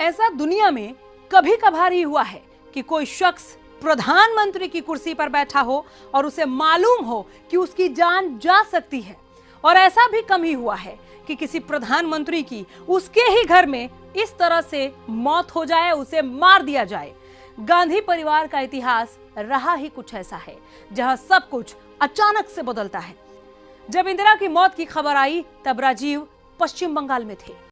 ऐसा दुनिया में कभी कभार ही हुआ है कि कोई शख्स प्रधानमंत्री की कुर्सी पर बैठा हो और उसे मालूम हो कि उसकी जान जा सकती है। और ऐसा भी कम ही हुआ है कि किसी प्रधानमंत्री की उसके ही घर में इस तरह से मौत हो जाए, उसे मार दिया जाए। गांधी परिवार का इतिहास रहा ही कुछ ऐसा है जहां सब कुछ अचानक से बदलता है। जब इंदिरा की मौत की खबर आई तब राजीव पश्चिम बंगाल में थे।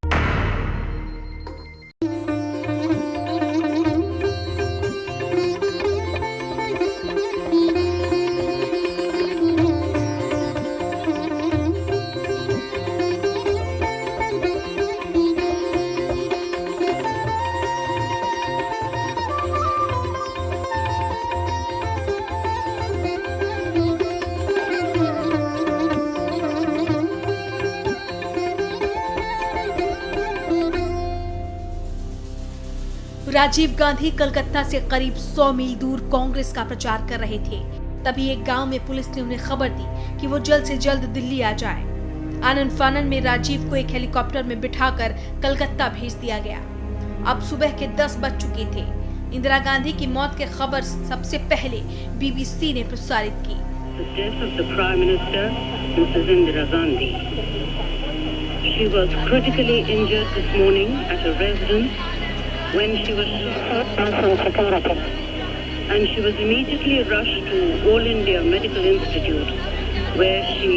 राजीव गांधी कलकत्ता से करीब 100 मील दूर कांग्रेस का प्रचार कर रहे थे। तभी एक गांव में पुलिस ने उन्हें खबर दी कि वो जल्द से जल्द दिल्ली आ जाएं। आनन फानन में राजीव को एक हेलीकॉप्टर में बिठाकर कलकत्ता भेज दिया गया। अब सुबह के 10 बज चुके थे। इंदिरा गांधी की मौत की खबर सबसे पहले बीबीसी ने प्रसारित की। She was critically injured this morning at a residence when she was shot and she was immediately rushed to All India Medical Institute where she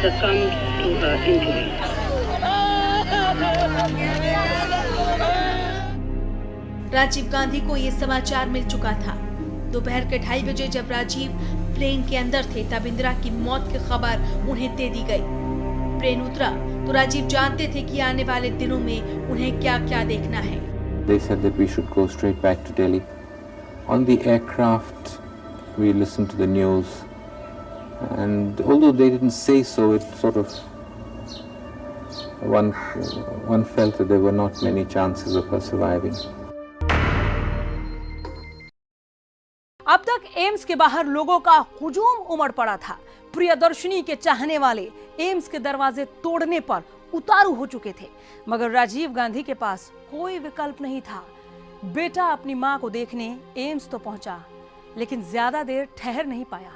succumbed to her injuries. Rajiv Gandhi को ये समाचार मिल चुका था। दोपहर के 2:30 बजे जब राजीव प्लेन के अंदर थे तब इंदिरा की मौत की खबर उन्हें दे दी गई। प्लेन उतरा तो राजीव जानते थे कि आने वाले दिनों में उन्हें क्या-क्या देखना है। They said that we should go straight back to Delhi. On the aircraft, we listened to the news, and although they didn't say so, it sort of one felt that there were not many chances of her surviving. अब तक AIIMS के बाहर लोगों का हुजूम उमड़ पड़ा था। प्रियदर्शनी के चाहने वाले एम्स के दरवाजे तोड़ने पर उतारू हो चुके थे, मगर राजीव गांधी के पास कोई विकल्प नहीं था। बेटा अपनी मां को देखने एम्स तो पहुंचा, लेकिन ज्यादा देर ठहर नहीं पाया।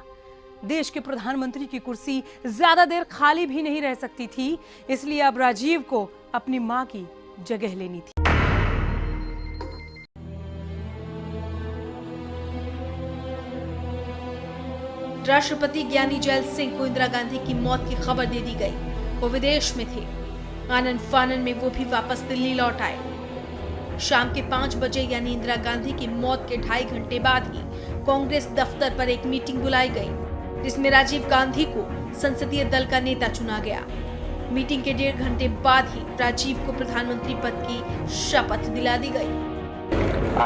देश के प्रधानमंत्री की कुर्सी ज्यादा देर खाली भी नहीं रह सकती थी, इसलिए अब राजीव को अपनी मां की जगह लेनी थी। राष्ट्रपति ज्ञानी जैल सिंह को इंदिरा गांधी की मौत की खबर दे दी गई। वो विदेश में थे। आनन फानन में वो भी वापस दिल्ली लौट आए। शाम के 5 बजे यानी इंदिरा गांधी की मौत के 2.5 घंटे बाद ही कांग्रेस दफ्तर पर एक मीटिंग बुलाई गई, जिसमें राजीव गांधी को संसदीय दल का नेता चुना गया। मीटिंग के 1.5 घंटे बाद ही राजीव को प्रधानमंत्री पद की शपथ दिला दी गई।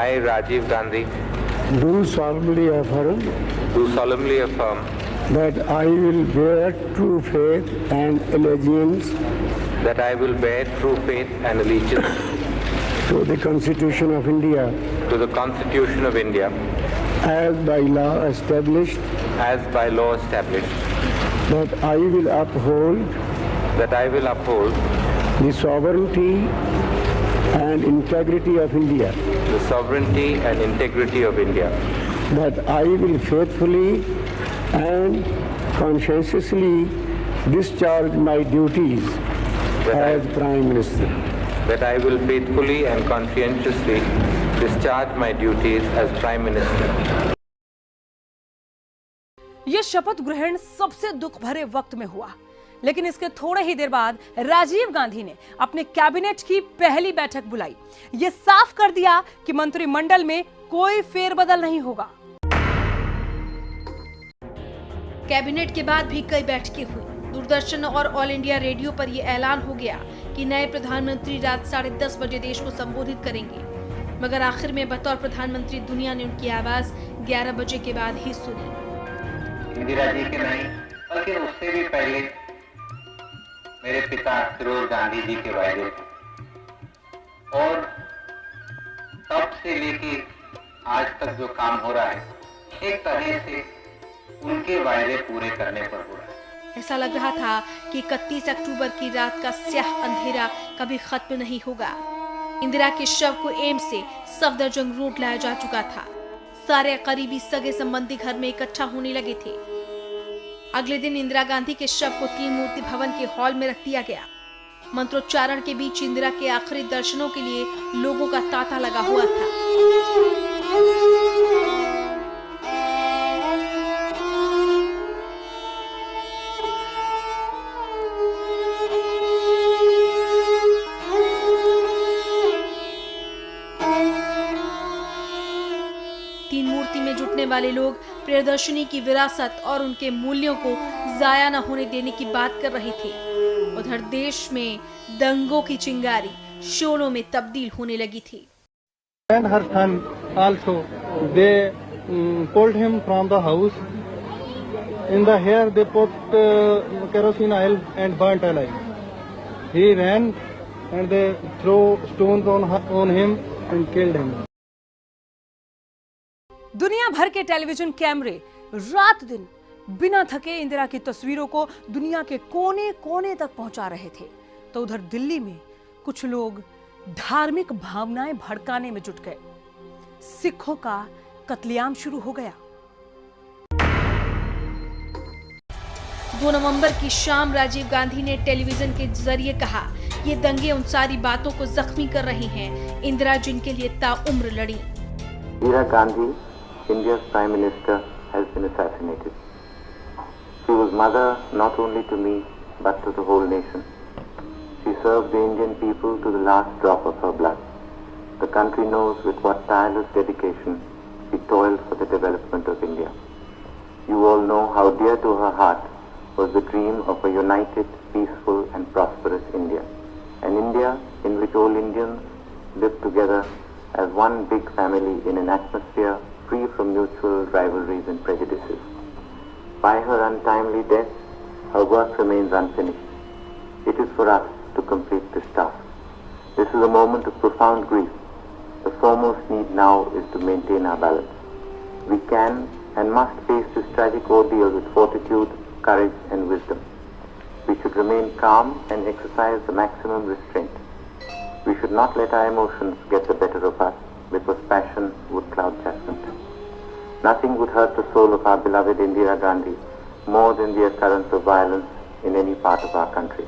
I, Rajiv Gandhi, do solemnly affirm that I will bear true faith and allegiance to the Constitution of India as by law established, that I will uphold the sovereignty and integrity of India, that I will faithfully and conscientiously discharge my duties as Prime Minister. that I will faithfully and conscientiously discharge my duties as Prime Minister. यह शपथ ग्रहण सबसे दुख भरे वक्त में हुआ, लेकिन इसके थोड़े ही देर बाद राजीव गांधी ने अपने कैबिनेट की पहली बैठक बुलाई। यह साफ कर दिया कि मंत्रिमंडल में कोई फेरबदल नहीं होगा। कैबिनेट के बाद भी कई बैठकें हुई। दूरदर्शन और ऑल इंडिया रेडियो पर यह ऐलान हो गया कि नए प्रधानमंत्री रात 10:30 बजे देश को संबोधित करेंगे, मगर आखिर में बतौर प्रधानमंत्री दुनिया ने उनकी आवाज 11 बजे के बाद ही सुनी। इंदिरा जी के नहीं बल्कि उससे भी पहले मेरे पिता फिरोज गांधी जी के वायदे थे, और तब से लेके आज तक जो काम हो रहा है एक तरह से उनके वायदे पूरे करने पर हो रहा है। ऐसा लग रहा था कि 31 अक्टूबर की रात का स्याह अंधेरा कभी खत्म नहीं होगा। इंदिरा के शव को एम्स से सफदरजंग रोड लाया जा चुका था। सारे करीबी सगे संबंधी घर में इकट्ठा होने लगे थे। अगले दिन इंदिरा गांधी के शव को 3 मूर्ति भवन के हॉल में रख दिया गया। मंत्रोच्चारण के बीच इंदिरा के आखिरी दर्शनों के लिए लोगों का तांता लगा हुआ था। तीन मूर्ति में जुटने वाले लोग प्रियदर्शनी की विरासत और उनके मूल्यों को जाया न होने देने की बात कर रहे थे। उधर देश में दंगों की चिंगारी शोलों में तब्दील होने लगी थी। And her son also, they pulled him from the house. In the hair they put kerosene oil and burnt alive. He ran and they threw stones on him and killed him. दुनिया भर के television कैमरे रात दिन बिना थके इंदिरा की तस्वीरों को दुनिया के कोने कोने तक पहुंचा रहे थे। तो उधर दिल्ली में कुछ लोग धार्मिक भावनाएं भड़काने में जुट गए। सिखों का कत्लेआम शुरू हो गया। 2 नवंबर की शाम राजीव गांधी ने टेलीविजन के जरिए कहा, ये दंगे उन सारी बातों को जख्मी कर रही हैं, इंदिरा जिनके लिए ताउम्र लड़ी। Indira Gandhi, India's Prime Minister, has been assassinated. She was mother not only to me but to the whole nation. She served the Indian people to the last drop of her blood. The country knows with what tireless dedication she toiled for the development of India. You all know how dear to her heart was the dream of a united, peaceful and prosperous India. An India in which all Indians lived together as one big family in an atmosphere free from mutual rivalries and prejudices. By her untimely death, her work remains unfinished. It is for us to complete this task. This is a moment of profound grief. The foremost need now is to maintain our balance. We can and must face this tragic ordeal with fortitude, courage and wisdom. We should remain calm and exercise the maximum restraint. We should not let our emotions get the better of us, because passion would cloud judgment. Nothing would hurt the soul of our beloved Indira Gandhi more than the occurrence of violence in any part of our country.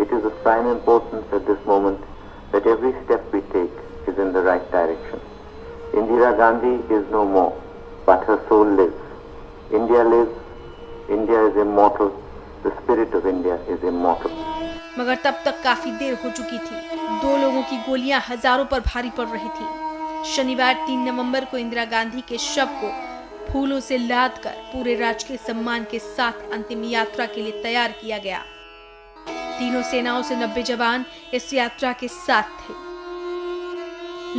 It is of prime importance at this moment that every step we take is in the right direction. Indira Gandhi is no more, but her soul lives. India lives. India is immortal. The spirit of India is immortal. मगर तब तक काफी देर हो चुकी थी। 2 लोगों की गोलियां हजारों पर भारी पड़ रही थी। शनिवार 3 नवंबर को इंदिरा गांधी के शव को फूलों से लाद कर पूरे राजकीय सम्मान के साथ अंतिम यात्रा के लिए तैयार किया गया। तीनों सेनाओं से 90 जवान इस यात्रा के साथ थे।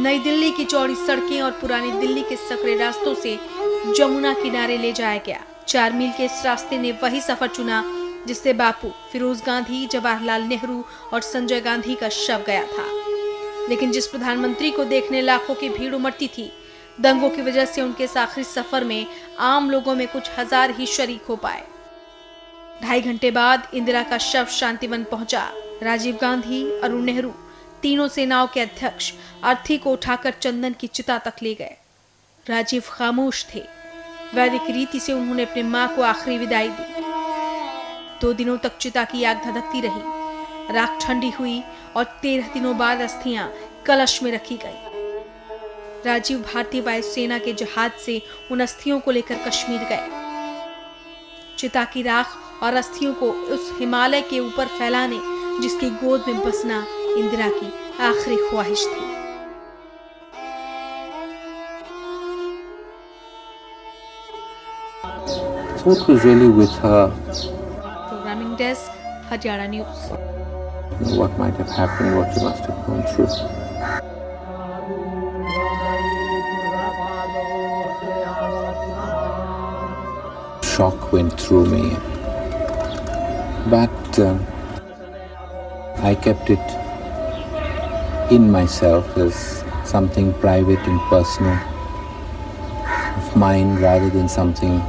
नई दिल्ली की चौड़ी सड़कें और पुरानी दिल्ली के सकरे रास्तों से जमुना किनारे ले जाया गया। 4 मील के इस रास्ते ने वही सफर चुना जिससे बापू, फिरोज गांधी, जवाहरलाल नेहरू और संजय गांधी का शव गया था। लेकिन जिस प्रधानमंत्री को देखने लाखों की भीड़ उमड़ती थी, दंगों की वजह से उनके इस आखिरी सफर में आम लोगों में कुछ हजार ही शरीक हो पाए। 2.5 घंटे बाद इंदिरा का शव शांतिवन पहुंचा। राजीव गांधी, अरुण नेहरू, तीनों सेनाओं के अध्यक्ष अर्थी को उठाकर चंदन की चिता तक ले गए। राजीव खामोश थे। वैदिक रीति से उन्होंने अपनी मां को आखिरी विदाई दी। 2 दिनों तक चिता की आग धधकती रही। राख ठंडी हुई और 13 दिनों बाद अस्थियां कलश में रखी गई। राजीव भारतीय वायुसेना के जहाज से उन अस्थियों को लेकर कश्मीर गए। चिता की राख और अस्थियों को उस हिमालय के ऊपर फैलाने जिसकी गोद में बसना इंदिरा की आखिरी ख्वाहिश थी। What was really with her? Programming desk, Haryana News. What might have happened, what she must have gone through. Shock went through me, but I kept it in myself as something private and personal of mine rather than something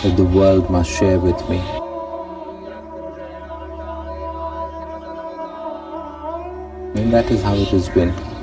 that the world must share with me. And that is how it has been.